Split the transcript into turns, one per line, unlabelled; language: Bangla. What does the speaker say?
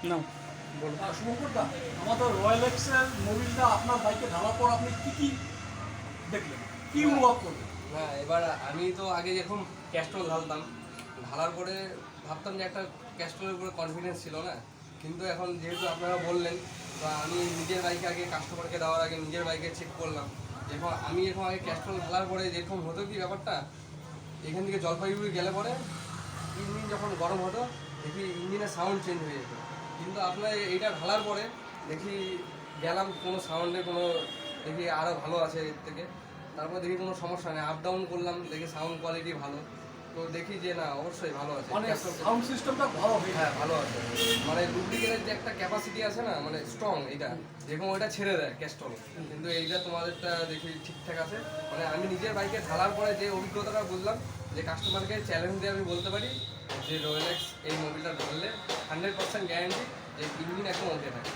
না বলো।
শুভঙ্করদা, আমাদের রয়্যাল এক্সের মোবিলটা আপনার বাইকে ঢালার পর আপনি কি দেখলেন, কি অনুভব করলেন?
না এবার আমি তো আগে যেরকম ক্যাস্ট্রল ঢালতাম, ঢালার পরে ভাবতাম যে একটা ক্যাস্ট্রলের উপরে কনফিডেন্স ছিল না, কিন্তু এখন যেহেতু আপনারা বললেন, বা আমি নিজের বাইকে আগে কাস্টমারকে দেওয়ার আগে নিজের বাইকে চেক করলাম। এখন আগে ক্যাস্ট্রল ঢালার পরে যেরকম হতো কি ব্যাপারটা, এখান থেকে জলপাইগুড়ি গেলে পরে ইঞ্জিন যখন গরম হতো দেখি ইঞ্জিনের সাউন্ড চেঞ্জ হয়ে যেত, কিন্তু আপনার এইটা ঢালার পরে দেখি গেলাম কোনো সাউন্ডে কোনো দেখি আরও ভালো আছে এর থেকে। তারপর দেখি কোনো সমস্যা নেই, আপ ডাউন করলাম দেখি সাউন্ড কোয়ালিটি ভালো, তো দেখি যে না অবশ্যই ভালো আছে,
মানে সাউন্ড সিস্টেমটা ভালো হয়ে
হ্যাঁ ভালো আছে। মানে ডুপ্লিকেটের যে একটা ক্যাপাসিটি আছে না, মানে স্ট্রং এটা, যেরকম ওইটা ছেড়ে দেয় ক্যাস্ট্রল, কিন্তু এইটা তোমাদেরটা দেখি ঠিকঠাক আছে। মানে আমি নিজের বাইকে ঢালার পরে যে অভিজ্ঞতাটা বুঝলাম, যে কাস্টমারকে চ্যালেঞ্জ দিয়ে আমি বলতে পারি যে রয়্যাল এক্স এই মোবিলটা ধরলে 100% গ্যারান্টি যে ইঞ্জিন একদম ওকে থাকে।